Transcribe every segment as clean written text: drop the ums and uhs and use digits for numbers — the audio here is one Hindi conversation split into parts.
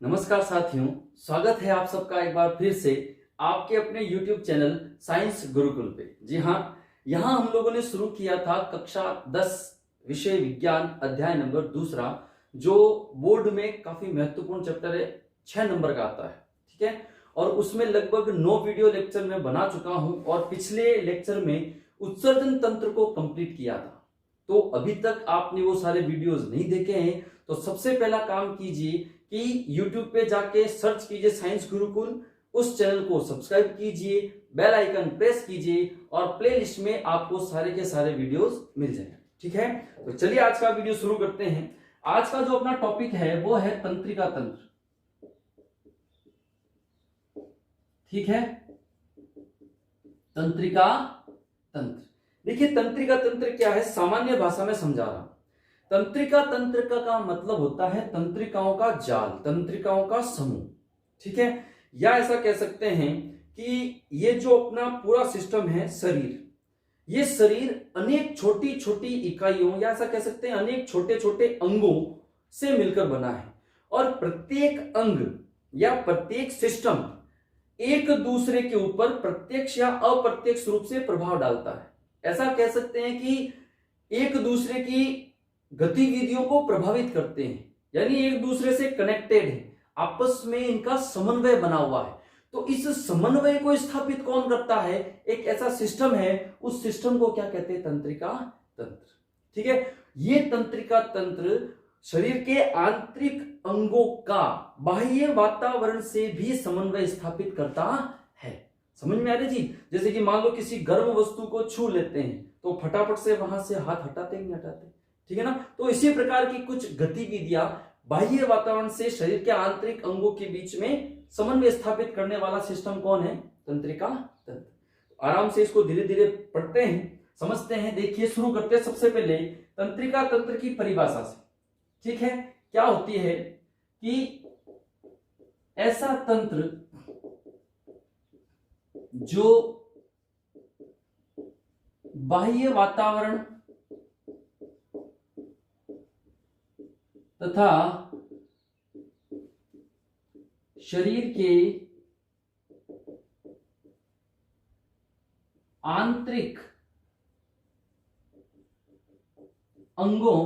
नमस्कार साथियों, स्वागत है आप सबका एक बार फिर से आपके अपने YouTube चैनल साइंस गुरुकुल पे। जी हाँ, यहाँ हम लोगों ने शुरू किया था कक्षा 10 विषय विज्ञान अध्याय नंबर 2, जो बोर्ड में काफी महत्वपूर्ण चैप्टर है, 6 नंबर का आता है। ठीक है, और उसमें लगभग 9 वीडियो लेक्चर मैं बना चुका हूं और पिछले लेक्चर में उत्सर्जन तंत्र को कंप्लीट किया था। तो अभी तक आपने वो सारे वीडियोस नहीं देखे हैं तो सबसे पहला काम कीजिए कि YouTube पे जाके सर्च कीजिए साइंस गुरुकुल, उस चैनल को सब्सक्राइब कीजिए, बेल आइकन प्रेस कीजिए और प्लेलिस्ट में आपको सारे के सारे वीडियोस मिल जाएंगे। ठीक है, तो चलिए आज का वीडियो शुरू करते हैं। आज का जो अपना टॉपिक है वो है तंत्रिका तंत्र। ठीक है, तंत्रिका तंत्र। देखिए तंत्रिका तंत्र क्या है, सामान्य भाषा में समझा रहा हूं। तंत्रिका तंत्र का मतलब होता है तंत्रिकाओं का जाल, तंत्रिकाओं का समूह। ठीक है, या ऐसा कह सकते हैं कि ये जो अपना पूरा सिस्टम है शरीर, ये शरीर अनेक छोटी छोटी इकाइयों या ऐसा कह सकते हैं अनेक छोटे छोटे अंगों से मिलकर बना है और प्रत्येक अंग या प्रत्येक सिस्टम एक दूसरे के ऊपर प्रत्यक्ष या अप्रत्यक्ष रूप से प्रभाव डालता है। ऐसा कह सकते हैं कि एक दूसरे की गतिविधियों को प्रभावित करते हैं, यानी एक दूसरे से कनेक्टेड है, आपस में इनका समन्वय बना हुआ है। तो इस समन्वय को स्थापित कौन करता है? एक ऐसा सिस्टम है, उस सिस्टम को क्या कहते हैं? तंत्रिका तंत्र। ठीक है, ये तंत्रिका तंत्र शरीर के आंतरिक अंगों का बाह्य वातावरण से भी समन्वय स्थापित करता है। समझ में आ रही जी? जैसे कि मान लो किसी गर्म वस्तु को छू लेते हैं तो फटाफट से वहां से हाथ हटाते नहीं हटाते, ठीक है ना? तो इसी प्रकार की कुछ गतिविधियां बाह्य वातावरण से शरीर के आंतरिक अंगों के बीच में समन्वय स्थापित करने वाला सिस्टम कौन है? तंत्रिका तंत्र। आराम से इसको धीरे धीरे पढ़ते हैं, समझते हैं। देखिए शुरू करते हैं सबसे पहले तंत्रिका तंत्र की परिभाषा से। ठीक है, क्या होती है कि ऐसा तंत्र जो बाह्य वातावरण तथा शरीर के आंतरिक अंगों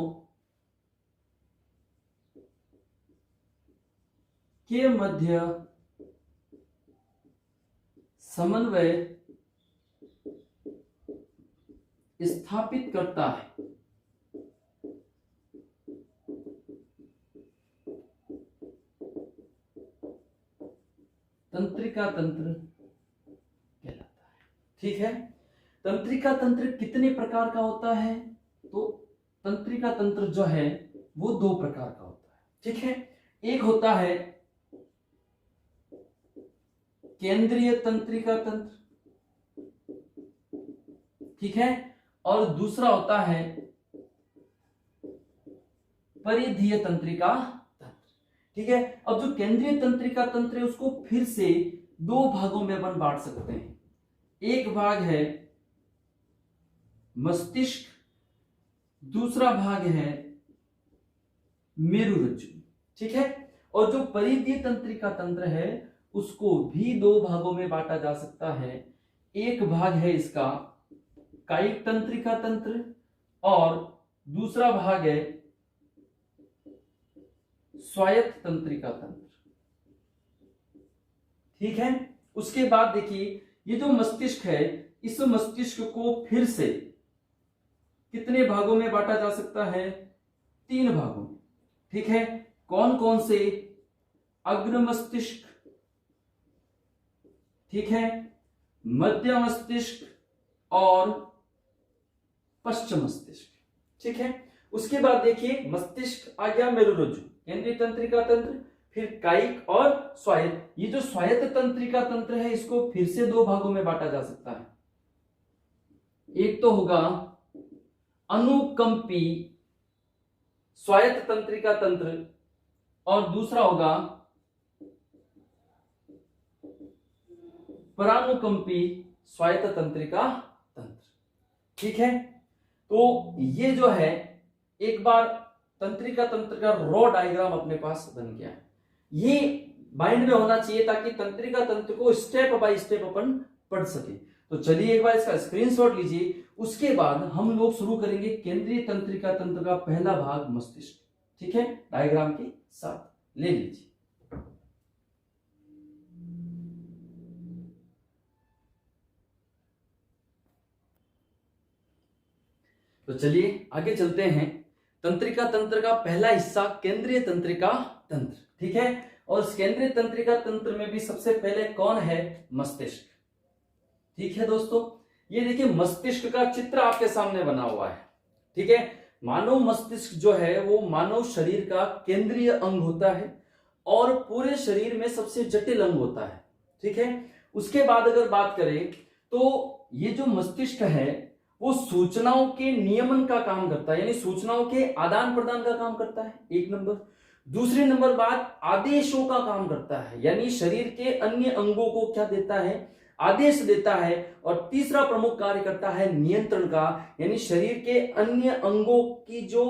के मध्य समन्वय स्थापित करता है। तंत्रिका तंत्र कहलाता है। ठीक है, तंत्रिका तंत्र कितने प्रकार का होता है? तो तंत्रिका तंत्र जो है वो 2 प्रकार का होता है। ठीक है, एक होता है केंद्रीय तंत्रिका तंत्र, ठीक है, और दूसरा होता है परिधीय तंत्रिका तंत्र। ठीक है, अब जो केंद्रीय तंत्रिका तंत्र है उसको फिर से 2 भागों में अपन बांट सकते हैं। एक भाग है मस्तिष्क, दूसरा भाग है मेरुरज्जु। ठीक है, और जो परिधीय तंत्रिका तंत्र है उसको भी 2 भागों में बांटा जा सकता है। एक भाग है इसका कायिक तंत्रिका तंत्र और दूसरा भाग है स्वायत्त तंत्रिका तंत्र। ठीक है, उसके बाद देखिए ये जो मस्तिष्क है, इस मस्तिष्क को फिर से कितने भागों में बांटा जा सकता है? 3 भागों में। ठीक है, कौन कौन से? अग्र मस्तिष्क, ठीक है, मध्य मस्तिष्क और पश्चिम मस्तिष्क। ठीक है, उसके बाद देखिए मस्तिष्क आ गया, मेरुरज्जु, केंद्रीय तंत्रिका तंत्र, फिर कायिक और स्वायत्त। ये जो स्वायत्त तंत्रिका तंत्र है इसको फिर से 2 भागों में बांटा जा सकता है। एक तो होगा अनुकंपी स्वायत्त तंत्रिका तंत्र और दूसरा होगा परानुकंपी स्वायत्त तंत्रिका तंत्र। ठीक है, तो ये जो है एक बार तंत्रिका तंत्र का रॉ डायग्राम अपने पास बन गया है। ये माइंड में होना चाहिए ताकि तंत्रिका तंत्र को स्टेप बाय स्टेप अपन पढ़ सके। तो चलिए एक बार इसका स्क्रीनशॉट लीजिए, उसके बाद हम लोग शुरू करेंगे केंद्रीय तंत्रिका तंत्र का पहला भाग मस्तिष्क। ठीक है, डायग्राम के साथ ले लीजिए। तो चलिए आगे चलते हैं। तंत्रिका तंत्र का पहला हिस्सा केंद्रीय तंत्रिका तंत्र। ठीक है, और इस केंद्रीय तंत्रिका तंत्र में भी सबसे पहले कौन है? मस्तिष्क। ठीक है दोस्तों, ये देखिए मस्तिष्क का चित्र आपके सामने बना हुआ है। ठीक है, मानव मस्तिष्क जो है वो मानव शरीर का केंद्रीय अंग होता है और पूरे शरीर में सबसे जटिल अंग होता है। ठीक है, उसके बाद अगर बात करें तो ये जो मस्तिष्क है वो सूचनाओं के नियमन का काम करता है, यानी सूचनाओं के आदान प्रदान का काम करता है, एक नंबर। दूसरी नंबर बात, आदेशों का काम करता है, यानी शरीर के अन्य अंगों को क्या देता है? आदेश देता है। और तीसरा प्रमुख कार्य करता है नियंत्रण का, यानी शरीर के अन्य अंगों की जो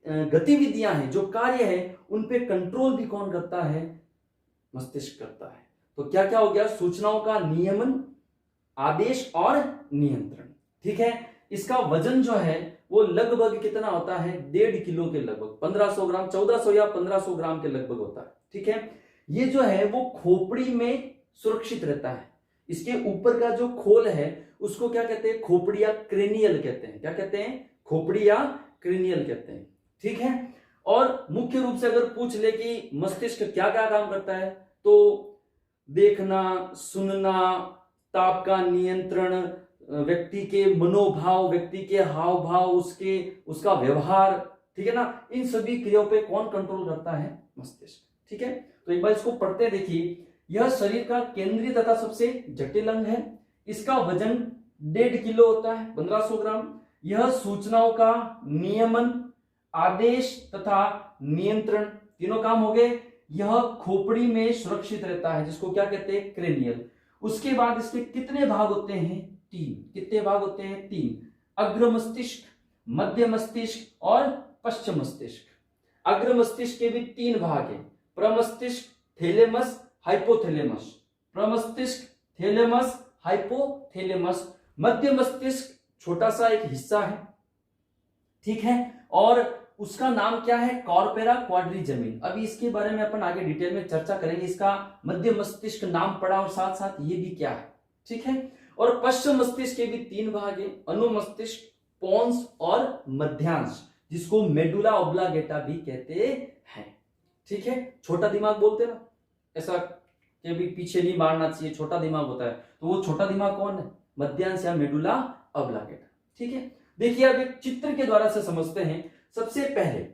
गतिविधियां हैं, जो कार्य है, उन पे कंट्रोल भी कौन करता है? मस्तिष्क करता है। तो क्या क्या हो गया? सूचनाओं का नियमन, आदेश और नियंत्रण। ठीक है, इसका वजन जो है वो लगभग कितना होता है? 1.5 किलो के लगभग, 1500 ग्राम, 1400 या 1500 ग्राम के लगभग होता है। ठीक है, ये जो है वो खोपड़ी में सुरक्षित रहता है। इसके ऊपर का जो खोल है उसको क्या कहते हैं? खोपड़ी या क्रेनियल कहते हैं। क्या कहते हैं? खोपड़ी या क्रेनियल कहते हैं। ठीक है, और मुख्य रूप से अगर पूछ ले कि मस्तिष्क क्या क्या काम करता है, तो देखना, सुनना, ताप का नियंत्रण, व्यक्ति के मनोभाव, व्यक्ति के हाव भाव, उसका व्यवहार, ठीक है ना, इन सभी क्रियाओं पे कौन कंट्रोल करता है? मस्तिष्क। ठीक है, तो एक बार इसको पढ़ते देखिए। यह शरीर का केंद्रीय तथा सबसे जटिल अंग है। इसका वजन 1.5 किलो होता है, 1500 ग्राम। यह सूचनाओं का नियमन, आदेश तथा नियंत्रण, तीनों काम हो गए। यह खोपड़ी में सुरक्षित रहता है, जिसको क्या कहते हैं? क्रेनियल। उसके बाद इसके कितने भाग होते हैं? 3। कितने भाग होते हैं? 3। अग्र मस्तिष्क, मध्य मस्तिष्क और पश्चिम मस्तिष्क। अग्र मस्तिष्क के भी 3 भाग हैं, प्रमस्तिष्क, थैलेमस, हाइपोथैलेमस। प्रमस्तिष्क, थैलेमस, हाइपोथैलेमस। मध्य मस्तिष्क छोटा सा एक हिस्सा है। ठीक है, और उसका नाम क्या है? कॉर्पोरा क्वाड्रिजेमिन। अभी इसके बारे में अपन आगे डिटेल में चर्चा करेंगे, इसका मध्य मस्तिष्क नाम पढ़ा और साथ साथ ये भी क्या है। ठीक है, और पश्चिम मस्तिष्क के भी 3 भाग है, अनुमस्तिष्क, पोन्स और मध्यांश, जिसको मेडुला ऑब्लांगेटा भी कहते हैं। ठीक है, छोटा दिमाग बोलते ना, ऐसा कि भी पीछे नहीं मारना चाहिए, छोटा दिमाग होता है, तो वो छोटा दिमाग कौन है? मध्यांश या मेडुला ऑब्लांगेटा। ठीक है, देखिए अब एक चित्र के द्वारा से समझते हैं। सबसे पहले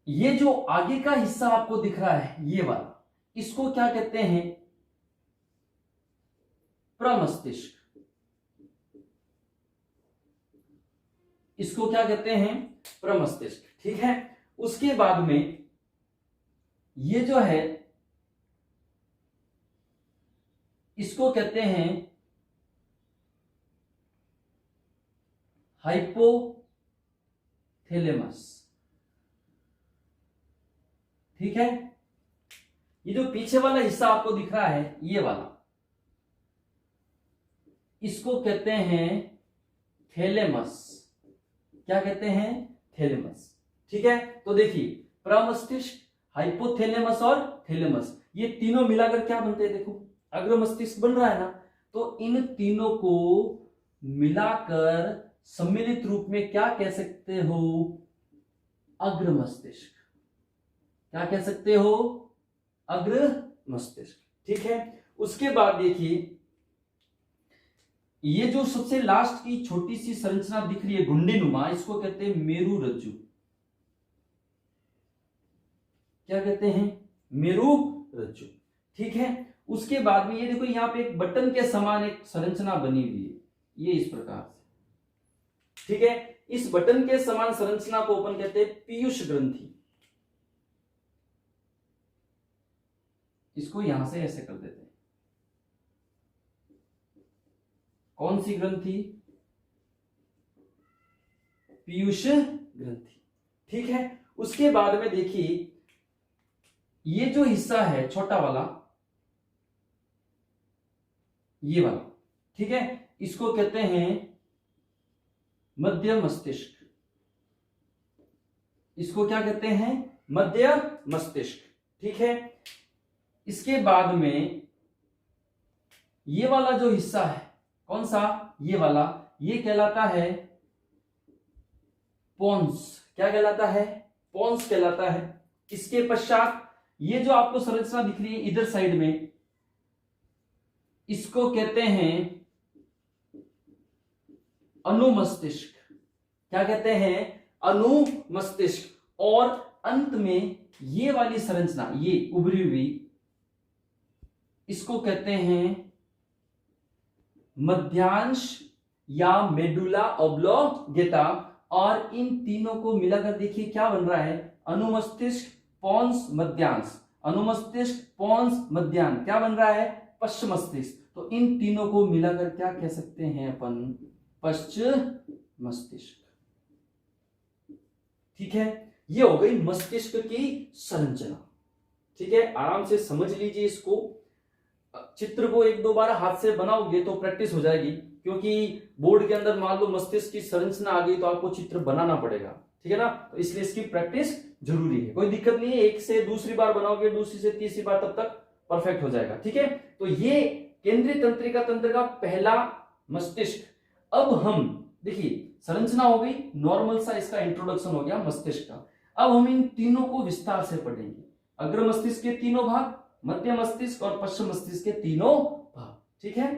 ये जो आगे का हिस्सा आपको दिख रहा है, ये वाला, इसको क्या कहते हैं? प्रमस्तिष्क। इसको क्या कहते हैं? प्रमस्तिष्क। ठीक है, उसके बाद में ये जो है इसको कहते हैं हाइपोथैलेमस। ठीक है, ये जो पीछे वाला हिस्सा आपको दिख रहा है, ये वाला, इसको कहते हैं थैलेमस। क्या कहते हैं? थैलेमस। ठीक है, तो देखिए प्रमस्तिष्क, हाइपोथैलेमस और थैलेमस, ये तीनों मिलाकर क्या बनते हैं? देखो अग्र मस्तिष्क बन रहा है ना, तो इन तीनों को मिलाकर सम्मिलित रूप में क्या कह सकते हो? अग्र मस्तिष्क। क्या कह सकते हो? अग्र मस्तिष्क। ठीक है, उसके बाद देखिए ये जो सबसे लास्ट की छोटी सी संरचना दिख रही है घुंडीनुमा, इसको कहते हैं मेरु रज्जु। क्या कहते हैं? मेरु रज्जु। ठीक है, उसके बाद में ये देखो यहां पे एक बटन के समान एक संरचना बनी हुई है, ये इस प्रकार से। ठीक है, इस बटन के समान संरचना को अपन कहते हैं पीयूष ग्रंथि। इसको यहां से ऐसे कर देते हैं। कौन सी ग्रंथि? पीयूष ग्रंथि। ठीक है, उसके बाद में देखिए ये जो हिस्सा है छोटा वाला, ये वाला, ठीक है, इसको कहते हैं मध्य मस्तिष्क। इसको क्या कहते हैं? मध्य मस्तिष्क, ठीक है। इसके बाद में ये वाला जो हिस्सा है, कौन सा? ये वाला, ये कहलाता है पोन्स। क्या कहलाता है? पोन्स कहलाता है। इसके पश्चात ये जो आपको संरचना दिख रही है इधर साइड में, इसको कहते हैं अनुमस्तिष्क। क्या कहते हैं? अनुमस्तिष्क। और अंत में ये वाली संरचना, ये उभरी हुई, इसको कहते हैं मध्यांश या मेडुला ऑब्लोंगेटा। और इन तीनों को मिलाकर देखिए क्या बन रहा है? अनुमस्तिष्क, पोन्स, मध्यांश। अनुमस्तिष्क, पोन्स, मध्यांश, क्या बन रहा है? पश्च मस्तिष्क। तो इन तीनों को मिलाकर क्या कह सकते हैं अपन? पश्च मस्तिष्क, ठीक है। ये हो गई मस्तिष्क की संरचना, ठीक है। आराम से समझ लीजिए इसको। चित्र को एक दो बार हाथ से बनाओगे तो प्रैक्टिस हो जाएगी, क्योंकि बोर्ड के अंदर मान लो मस्तिष्क की संरचना आ गई तो आपको चित्र बनाना पड़ेगा, ठीक है ना। तो इसलिए इसकी प्रैक्टिस जरूरी है। कोई दिक्कत नहीं है, एक से दूसरी बार बनाओगे, दूसरी से तीसरी बार, तब तक परफेक्ट हो जाएगा, ठीक है। तो ये केंद्रीय तंत्रिका तंत्र का पहला मस्तिष्क। अब हम देखिए, संरचना हो गई, नॉर्मल सा इसका इंट्रोडक्शन हो गया मस्तिष्क का। अब हम इन तीनों को विस्तार से पढ़ेंगे। अग्र मस्तिष्क के तीनों भाग, मध्य मस्तिष्क और पश्चिम मस्तिष्क के तीनों भाग, ठीक है।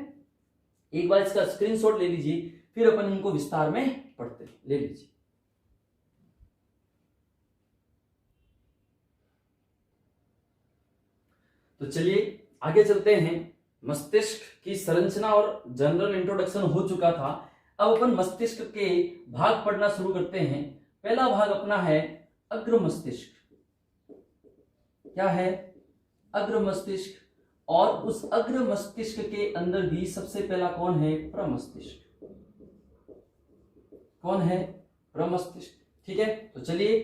एक बार इसका स्क्रीनशॉट ले लीजिए, फिर अपन इनको विस्तार में पढ़ते हैं। ले लीजिए। तो चलिए आगे चलते हैं। मस्तिष्क की संरचना और जनरल इंट्रोडक्शन हो चुका था। अब अपन मस्तिष्क के भाग पढ़ना शुरू करते हैं। पहला भाग अपना है अग्र मस्तिष्क। क्या है? अग्र मस्तिष्क। और उस अग्र मस्तिष्क के अंदर भी सबसे पहला कौन है? प्रमस्तिष्क। कौन है? प्रमस्तिष्क, ठीक है। तो चलिए,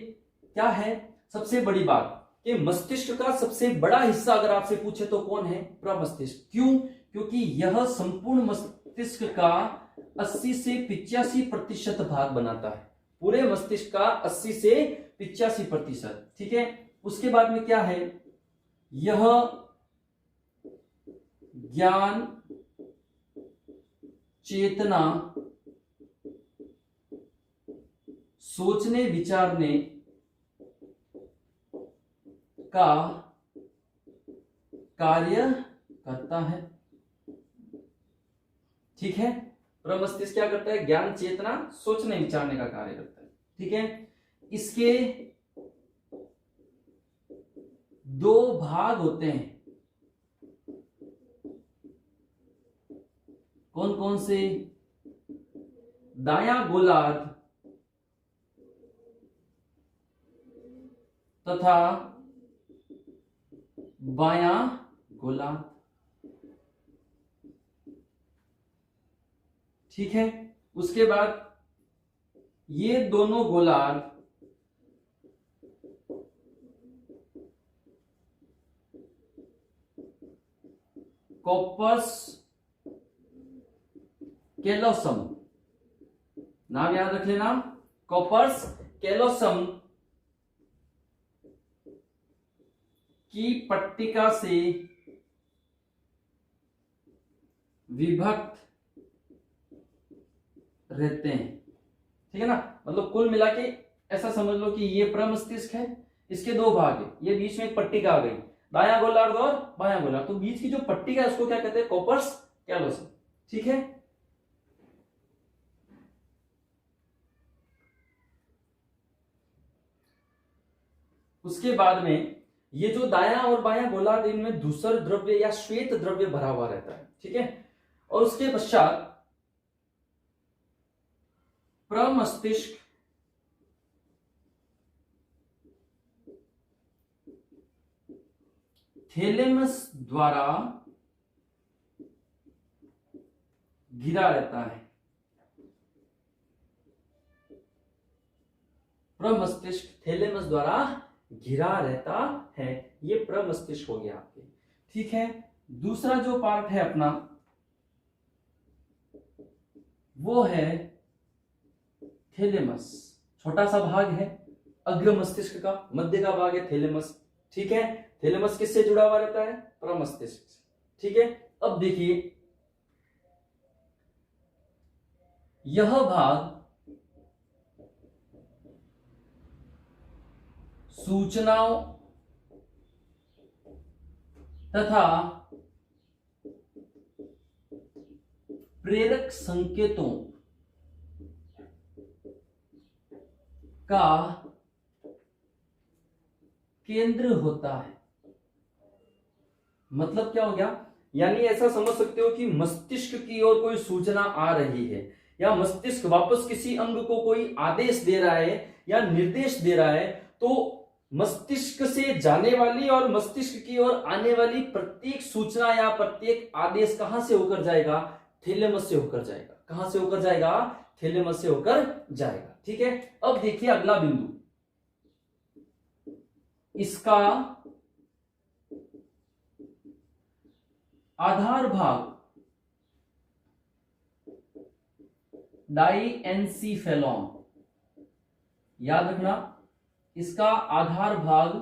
क्या है सबसे बड़ी बात कि मस्तिष्क का सबसे बड़ा हिस्सा अगर आपसे पूछे तो कौन है? प्रमस्तिष्क। क्यों? क्योंकि यह संपूर्ण मस्तिष्क का 80 से 85% भाग बनाता है। पूरे मस्तिष्क का 80 से 85%, ठीक है। उसके बाद में क्या है? यह ज्ञान, चेतना, सोचने विचारने का कार्य करता है, ठीक है। प्रमस्तिष्क क्या करता है? ज्ञान, चेतना, सोचने विचारने का कार्य करता है, ठीक है। इसके दो भाग होते हैं। कौन कौन से? दायां गोलार्ध तथा बायां गोलार्ध, ठीक है। उसके बाद ये दोनों गोलार्ध कॉर्पस कैलोसम, नाम याद रख लेना, कॉर्पस कैलोसम की पट्टिका से विभक्त रहते हैं, ठीक है ना। मतलब कुल मिला के ऐसा समझ लो कि ये प्रमस्तिष्क है, इसके दो भाग है, ये बीच में एक पट्टिका आ गई, दायां गोलार्ध और बायां गोलार्ध। तो बीच की जो पट्टिका है उसको क्या कहते हैं? कॉर्पस कैलोसम, ठीक है। उसके बाद में ये जो दायां और बायां गोलार्ध, इनमें धूसर द्रव्य या श्वेत द्रव्य भरा हुआ रहता है, ठीक है। और उसके पश्चात प्रमस्तिष्क थैलेमस द्वारा घिरा रहता है। प्रमस्तिष्क थैलेमस द्वारा घिरा रहता है। ये प्रमस्तिष्क हो गया आपके। ठीक है, दूसरा जो पार्ट है अपना वो है थैलेमस। छोटा सा भाग है अग्र मस्तिष्क का, मध्य का भाग है थैलेमस। ठीक है, थैलेमस किससे जुड़ा हुआ रहता है? प्रमस्तिष्क से। ठीक है, अब देखिए यह भाग सूचनाओं तथा प्रेरक संकेतों का केंद्र होता है। मतलब क्या हो गया? यानी ऐसा समझ सकते हो कि मस्तिष्क की ओर कोई सूचना आ रही है या मस्तिष्क वापस किसी अंग को कोई आदेश दे रहा है या निर्देश दे रहा है, तो मस्तिष्क से जाने वाली और मस्तिष्क की ओर आने वाली प्रत्येक सूचना या प्रत्येक आदेश कहां से होकर जाएगा? थैलेमस से होकर जाएगा। कहां से होकर जाएगा? थैलेमस से होकर जाएगा। ठीक है, अब देखिए अगला बिंदु, इसका आधार भाग डाइएन्सीफेलॉन, याद रखना, इसका आधार भाग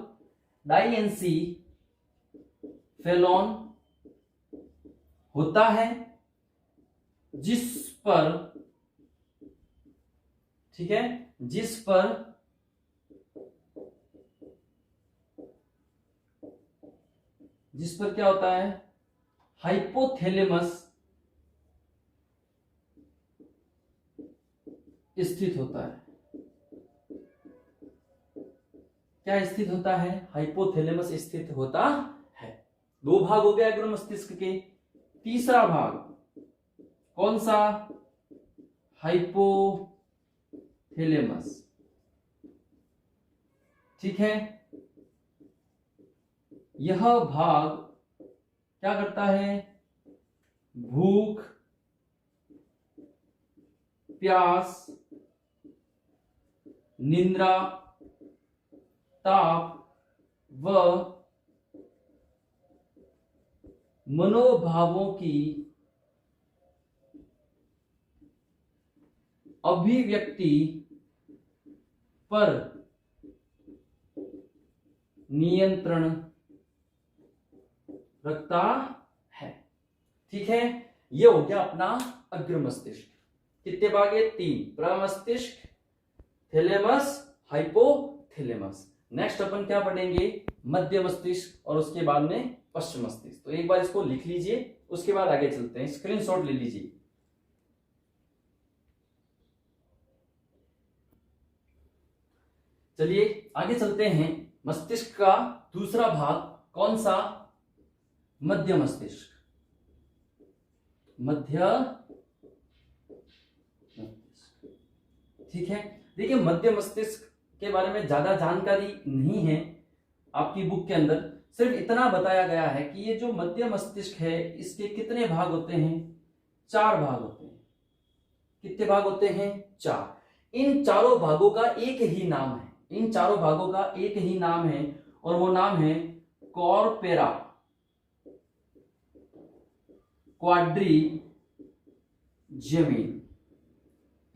डाइएन्सीफेलॉन होता है, जिस पर, ठीक है, जिस पर क्या होता है? हाइपोथैलेमस स्थित होता है। क्या स्थित होता है? हाइपोथैलेमस स्थित होता है। दो भाग हो गए अग्र मस्तिष्क के। तीसरा भाग कौन सा? हाइपोथैलेमस। ठीक है, यह भाग क्या करता है? भूख, प्यास, निद्रा, ताप व मनोभावों की अभिव्यक्ति पर नियंत्रण रखता है। ठीक है, ये हो गया अपना अग्र मस्तिष्क। कितने भाग है? 3, प्रमस्तिष्क, थैलेमस, हाइपोथैलेमस। नेक्स्ट अपन क्या पढ़ेंगे? मध्य मस्तिष्क और उसके बाद में पश्चिम मस्तिष्क। तो एक बार इसको लिख लीजिए, उसके बाद आगे चलते हैं। स्क्रीनशॉट ले लीजिए। चलिए आगे चलते हैं। मस्तिष्क का दूसरा भाग कौन सा? मध्य मस्तिष्क। मध्य मस्तिष्क। ठीक है, देखिए मध्य मस्तिष्क के बारे में ज्यादा जानकारी नहीं है आपकी बुक के अंदर। सिर्फ इतना बताया गया है कि ये जो मध्य मस्तिष्क है इसके कितने भाग होते हैं? 4 भाग होते हैं। कितने भाग होते हैं? 4। इन चारों भागों का एक ही नाम है। इन चारों भागों का एक ही नाम है और वो नाम है कॉर्पेरा क्वाड्रिजेमिन।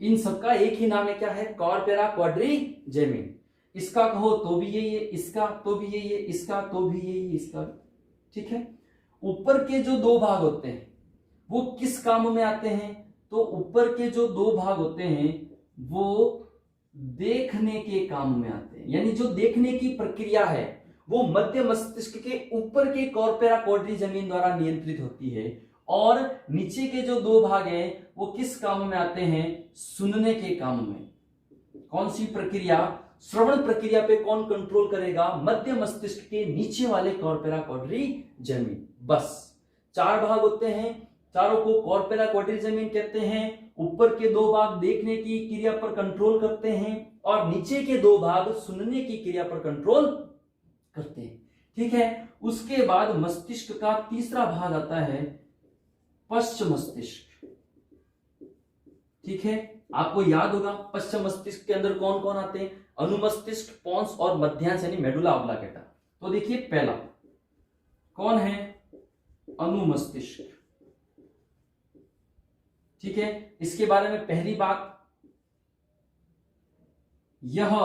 इन सबका एक ही नाम है। क्या है? कॉर्पेरा क्वाड्रिजेमिन। इसका कहो तो भी यही है, इसका तो भी यही है, इसका तो भी यही है, इसका। ठीक है, ऊपर के जो 2 भाग होते हैं वो किस काम में आते हैं? तो ऊपर के जो 2 भाग होते हैं वो देखने के काम में आते हैं। यानी जो देखने की प्रक्रिया है वो मध्य मस्तिष्क के ऊपर के कॉर्पेरा क्वाड्रिजेमिन द्वारा नियंत्रित होती है, और नीचे के जो 2 भाग हैं वो किस काम में आते हैं? सुनने के काम में। कौन सी प्रक्रिया? श्रवण प्रक्रिया पे कौन कंट्रोल करेगा? मध्य मस्तिष्क के नीचे वाले कॉर्पेरा क्वाड्रिजेमिन। बस 4 भाग होते हैं, चारों को कॉर्पेरा क्वाड्रिजेमिन कहते हैं। ऊपर के 2 भाग देखने की क्रिया पर कंट्रोल करते हैं और नीचे के 2 भाग सुनने की क्रिया पर कंट्रोल करते हैं। ठीक है, उसके बाद मस्तिष्क का तीसरा भाग आता है पश्च मस्तिष्क। ठीक है, आपको याद होगा पश्च मस्तिष्क के अंदर कौन कौन आते हैं? अनुमस्तिष्क, पोन्स और मध्यांश यानी मेडुला ऑब्लांगेटा। तो देखिए पहला कौन है, अनुमस्तिष्क। ठीक है, इसके बारे में पहली बात, यह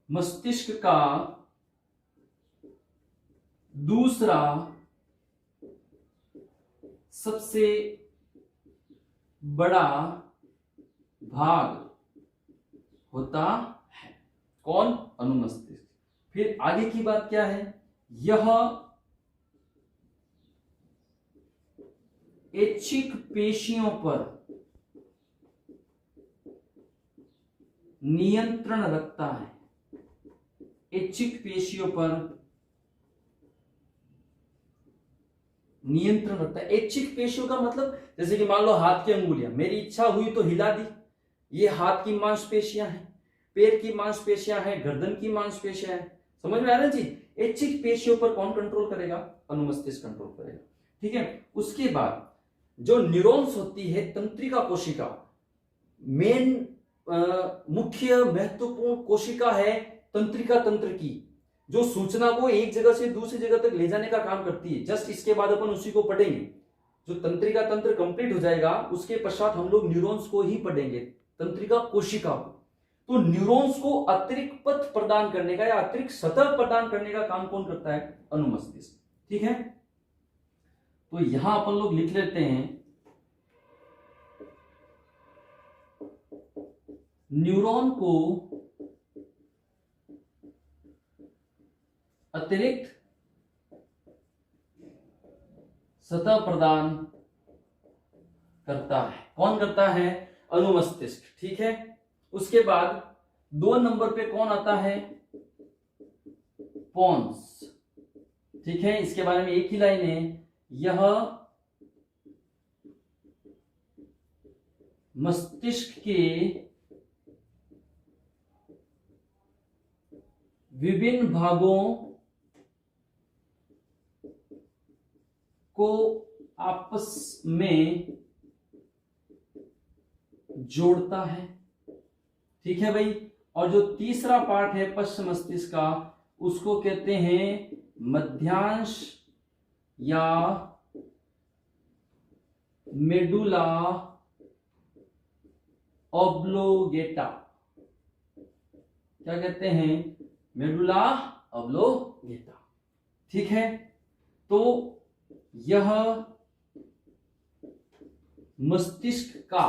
मस्तिष्क का दूसरा सबसे बड़ा भाग होता है। कौन, अनुमस्तिष्क। फिर आगे की बात क्या है, यह ऐच्छिक पेशियों पर नियंत्रण रखता है। ऐच्छिक पेशियों पर नियंत्रण रखता है। ऐच्छिक पेशियों का मतलब जैसे कि मान लो हाथ की अंगुलियां, मेरी इच्छा हुई तो हिला दी, ये हाथ की मांसपेशियां हैं, पैर की मांसपेशियां हैं, गर्दन की मांसपेशियां हैं। समझ में आ रहा है जी। ऐच्छिक पेशियों पर कौन कंट्रोल करेगा, अनुमस्तिष्क कंट्रोल करेगा। ठीक है, उसके बाद जो न्यूरॉन्स होती है तंत्रिका कोशिका, मेन मुख्य महत्वपूर्ण कोशिका है तंत्रिका तंत्र की, जो सूचना को एक जगह से दूसरी जगह तक ले जाने का काम करती है। जस्ट इसके बाद अपन उसी को पढ़ेंगे। जो तंत्रिका तंत्र कंप्लीट हो जाएगा उसके पश्चात हम लोग न्यूरॉन्स को ही पढ़ेंगे, तंत्रिका कोशिका को। तो न्यूरॉन्स को अतिरिक्त पथ प्रदान करने का या अतिरिक्त सतह प्रदान करने का काम कौन करता है, अनुमस्तिष्क। ठीक है, तो यहां अपन लोग लिख लेते हैं, न्यूरॉन को अतिरिक्त सतह प्रदान करता है। कौन करता है, अनुमस्तिष्क। ठीक है, उसके बाद 2 नंबर पे कौन आता है, पोन्स। ठीक है, इसके बारे में एक ही लाइन है, यह मस्तिष्क के विभिन्न भागों को आपस में जोड़ता है। ठीक है भाई, और जो तीसरा पार्ट है पश्च मस्तिष्क का, उसको कहते हैं मध्यांश या मेडुला ऑब्लोगेटा। क्या कहते हैं, मेडुला ऑब्लोगेटा। ठीक है, तो यह मस्तिष्क का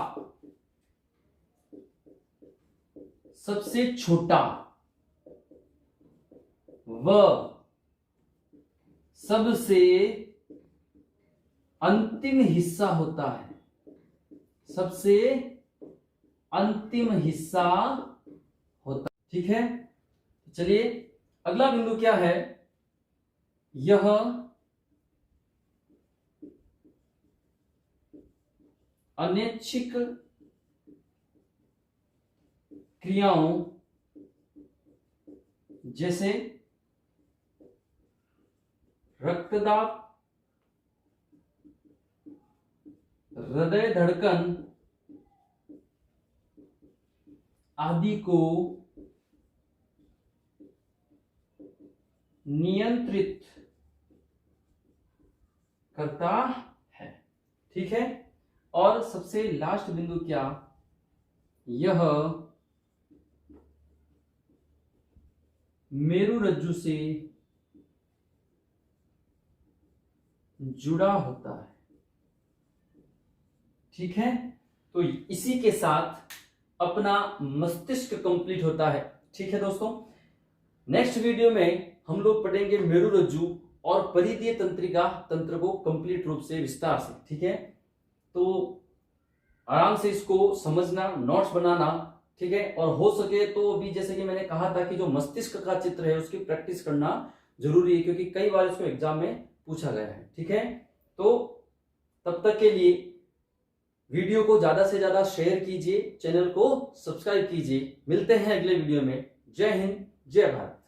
सबसे छोटा व सबसे अंतिम हिस्सा होता है। सबसे अंतिम हिस्सा होता है। ठीक है, चलिए अगला बिंदु क्या है, यह अनैच्छिक क्रियाओं जैसे रक्तदाब, हृदय धड़कन आदि को नियंत्रित करता है। ठीक है, और सबसे लास्ट बिंदु क्या, यह मेरुरज्जु से जुड़ा होता है। ठीक है, तो इसी के साथ अपना मस्तिष्क कंप्लीट होता है। ठीक है दोस्तों, नेक्स्ट वीडियो में हम लोग पढ़ेंगे मेरुरज्जु और परिधीय तंत्रिका तंत्र को कंप्लीट रूप से विस्तार से। ठीक है, तो आराम से इसको समझना, नोट्स बनाना। ठीक है, और हो सके तो अभी जैसे कि मैंने कहा था कि जो मस्तिष्क का चित्र है उसकी प्रैक्टिस करना जरूरी है, क्योंकि कई बार इसको एग्जाम में पूछा गया है। ठीक है, तो तब तक के लिए वीडियो को ज्यादा से ज्यादा शेयर कीजिए, चैनल को सब्सक्राइब कीजिए। मिलते हैं अगले वीडियो में। जय हिंद, जय भारत।